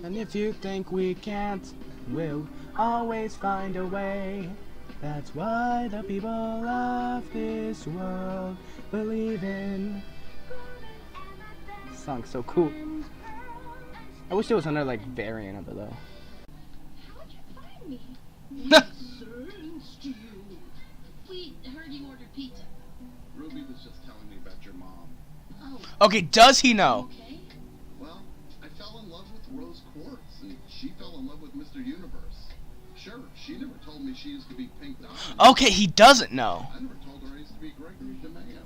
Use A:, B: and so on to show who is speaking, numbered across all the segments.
A: And if you think we can't, we'll always find a way. That's why the people of this world believe in. This song's so cool. I wish there was another like variant of it though.
B: How'd you find me? Thanks to you. We heard you ordered pizza.
C: Ruby was just telling me about your mom.
B: Oh.
A: Okay, does he know?
B: Okay.
C: Well, I fell in love with Rose Quartz, and she fell in love with Mr. Universe. Sure, she never told me she used to be Pink Diamond.
A: Okay, he doesn't know.
C: I never told her I used to be Gregory DeMayo.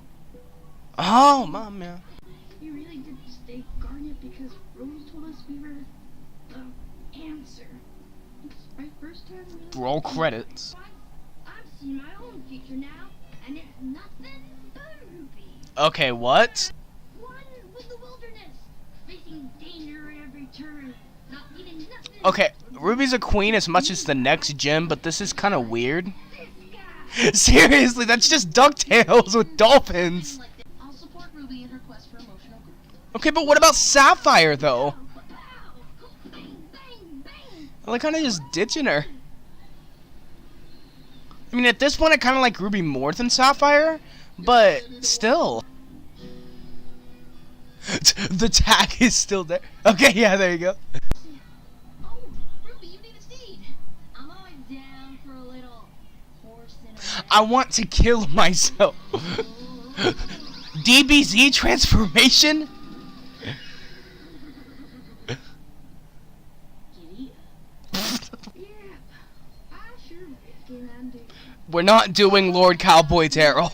A: Oh, mom, man.
B: You really did stay Garnet because Rose told us we were the answer. It's my first time really.
A: Roll credits.
B: I've seen my own future now, and it's nothing but Ruby.
A: Okay, what?
B: One with the wilderness, facing danger at every turn, not needing nothing.
A: Okay, Ruby's a queen as much as the next gym, but this is kind of weird.
B: This guy.
A: Seriously, that's just DuckTales with dolphins.
B: I'll support Ruby in her quest for emotional growth.
A: Okay, but what about Sapphire, though?
B: Bang, bang, bang.
A: I like kind of just ditching her. I mean, at this point, I kind of like Ruby more than Sapphire, but still. The tag is still there. Okay, yeah, there you go.
B: Oh, Ruby, you need a seed. I'm always down for a little horse in a
A: I want to kill myself. DBZ transformation?
B: Giddy up. Yeah, I sure can undo.
A: We're not doing Lord Cowboy Terrell.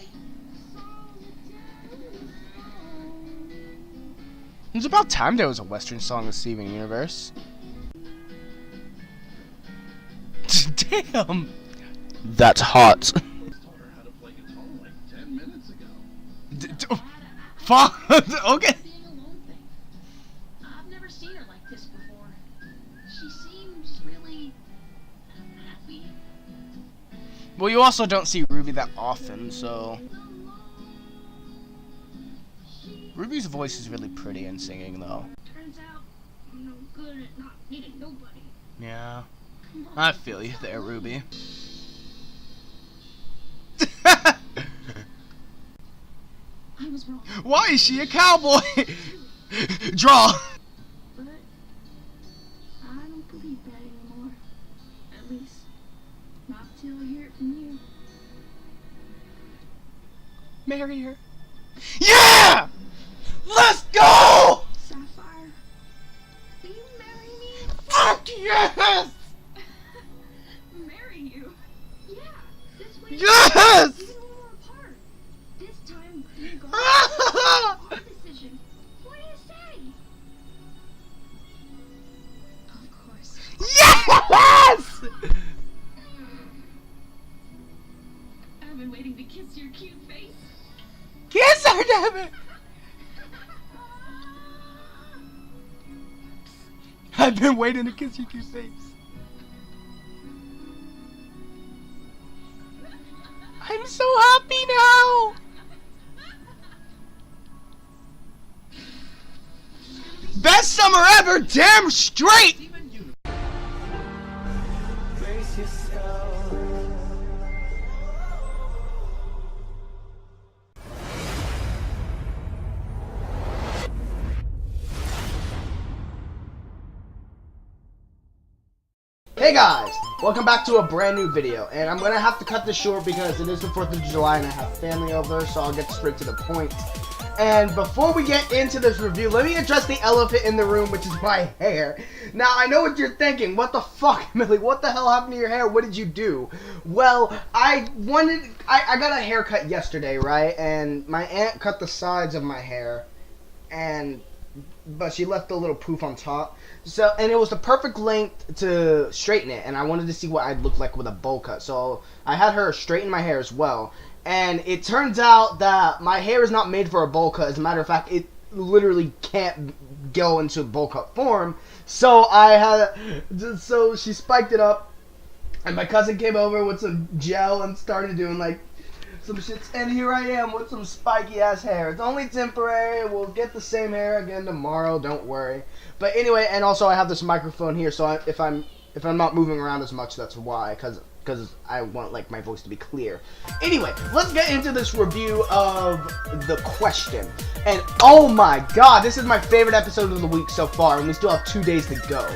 A: It's about time there was a Western song in Steven Universe. Damn. That's hot.
C: Taught her how to play guitar like 10 minutes ago.
A: Fuck. Okay.
B: Being alone thing. I've never seen her like this before. She seems really happy.
A: Well, you also don't see Ruby that often, so. Ruby's voice is really pretty in singing, though.
B: Turns out I'm no good at not needing nobody.
A: Yeah. I feel you there, Ruby.
B: I was wrong.
A: Why is she a cowboy? Draw.
B: But I don't believe that anymore. At least not till I hear it from you.
A: Marry her. Yeah! Let's go!
B: Sapphire, will you marry me?
A: Fuck yes!
B: Marry you? Yeah, this way.
A: Yes!
B: Even when we're apart. This time, you go. Our decision. What do you say? Of course.
A: Yes!
B: I've been waiting to kiss your cute face.
A: Kiss her, damn it! I've been waiting to kiss your cute face. I'm so happy now! Best summer ever, damn straight! Hey guys, welcome back to a brand new video, and I'm gonna have to cut this short because it is the 4th of July and I have family over, so I'll get straight to the point. And before we get into this review, let me address the elephant in the room, which is my hair. Now, I know what you're thinking. What the fuck, Millie? What the hell happened to your hair? What did you do? Well, I got a haircut yesterday, right? And my aunt cut the sides of my hair, but she left a little poof on top. So, and it was the perfect length to straighten it, and I wanted to see what I'd look like with a bowl cut. So, I had her straighten my hair as well. And it turns out that my hair is not made for a bowl cut. As a matter of fact, it literally can't go into bowl cut form. So so she spiked it up, and my cousin came over with some gel and started doing like some shits. And here I am with some spiky ass hair. It's only temporary. We'll get the same hair again tomorrow. Don't worry. But anyway, and also I have this microphone here, so if I'm not moving around as much, that's why. Because I want like my voice to be clear. Anyway, let's get into this review of the question. And oh my god, this is my favorite episode of the week so far, and we still have 2 days to go.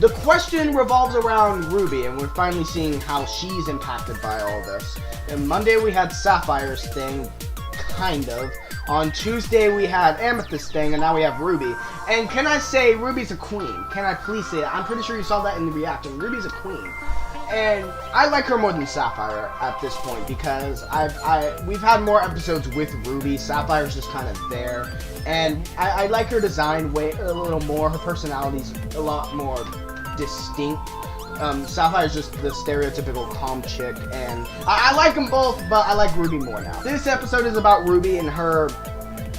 A: The question revolves around Ruby, and we're finally seeing how she's impacted by all this. And Monday we had Sapphire's thing, kind of. On Tuesday we had Amethyst's thing, and now we have Ruby. And can I say Ruby's a queen? Can I please say it? I'm pretty sure you saw that in the reaction. Ruby's a queen. And I like her more than Sapphire at this point because we've had more episodes with Ruby. Sapphire's just kind of there, and I like her design a little more. Her personality's a lot more distinct. Sapphire's just the stereotypical calm chick, and I like them both, but I like Ruby more now. This episode is about Ruby and her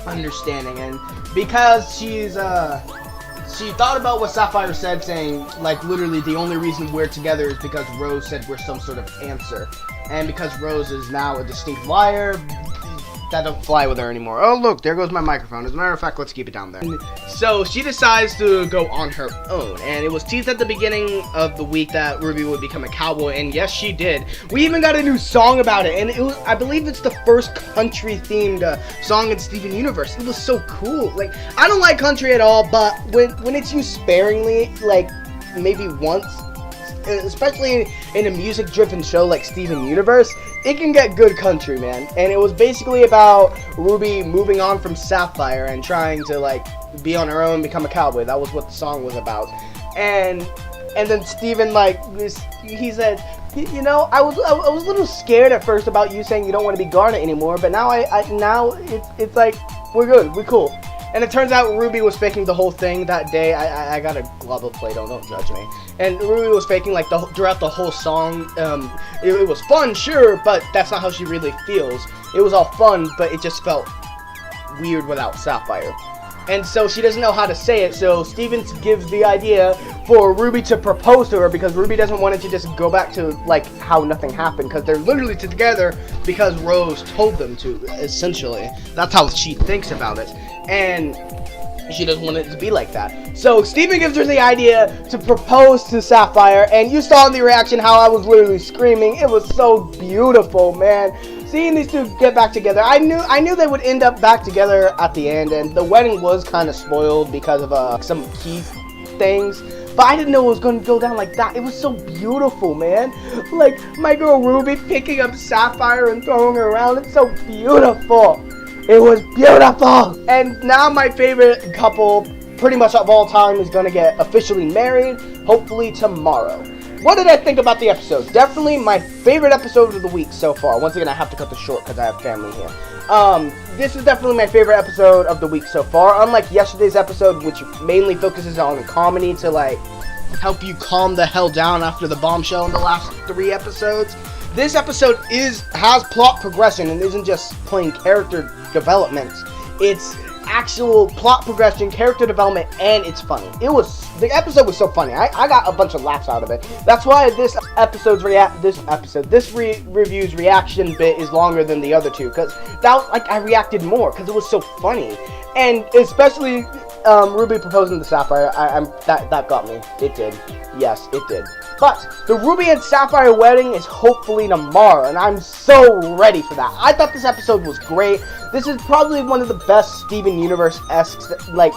A: understanding, and because she thought about what Sapphire said, saying, like, literally the only reason we're together is because Rose said we're some sort of answer. And because Rose is now a distinct liar, that don't fly with her anymore. Oh, look, there goes my microphone. As a matter of fact, let's keep it down there. So she decides to go on her own. And it was teased at the beginning of the week that Ruby would become a cowboy. And yes, she did. We even got a new song about it. And I believe it's the first country-themed song in Steven Universe. It was so cool. Like, I don't like country at all, but when it's used sparingly, like, maybe once, especially in a music-driven show like Steven Universe, it can get good country, man. And it was basically about Ruby moving on from Sapphire and trying to, like, be on her own, become a cowboy. That was what the song was about. And then Steven, like, he said, you know, I was a little scared at first about you saying you don't want to be Garnet anymore, but now now it's like, we're good, we're cool. And it turns out Ruby was faking the whole thing that day. I got a glove of Play-Doh, don't judge me. And Ruby was faking, like, throughout the whole song. It was fun, sure, but that's not how she really feels. It was all fun, but it just felt weird without Sapphire. And so she doesn't know how to say it, so Steven gives the idea for Ruby to propose to her because Ruby doesn't want it to just go back to, like, how nothing happened, because they're literally together because Rose told them to, essentially. That's how she thinks about it. And she doesn't want it to be like that. So Steven gives her the idea to propose to Sapphire, and you saw in the reaction how I was literally screaming. It was so beautiful, man. Seeing these two get back together, I knew they would end up back together at the end, and the wedding was kind of spoiled because of some key things. But I didn't know it was going to go down like that. It was so beautiful, man. Like, my girl Ruby picking up Sapphire and throwing her around. It's so beautiful. It was beautiful! And now my favorite couple, pretty much of all time, is going to get officially married, hopefully tomorrow. What did I think about the episode? Definitely my favorite episode of the week so far. Once again, I have to cut this short because I have family here. This is definitely my favorite episode of the week so far. Unlike yesterday's episode, which mainly focuses on comedy to, like, help you calm the hell down after the bombshell in the last 3 episodes. This episode has plot progression and isn't just plain character development. It's actual plot progression, character development, and it's funny. The episode was so funny. I got a bunch of laughs out of it. That's why this review's reaction bit is longer than the other two, because I reacted more because it was so funny. And especially Ruby proposing to Sapphire, that got me. It did. Yes, it did. But the Ruby and Sapphire wedding is hopefully tomorrow, and I'm so ready for that. I thought this episode was great. This is probably one of the best Steven Universe-esque, like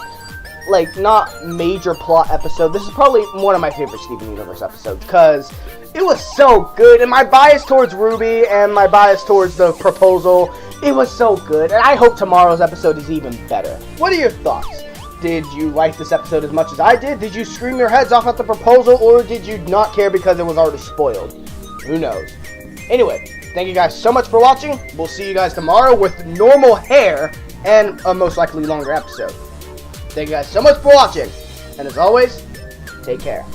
A: not major plot episode. This is probably one of my favorite Steven Universe episodes, because it was so good. And my bias towards Ruby and my bias towards the proposal, it was so good. And I hope tomorrow's episode is even better. What are your thoughts? Did you like this episode as much as I did? Did you scream your heads off at the proposal, or did you not care because it was already spoiled? Who knows? Anyway, thank you guys so much for watching. We'll see you guys tomorrow with normal hair and a most likely longer episode. Thank you guys so much for watching, and as always, take care.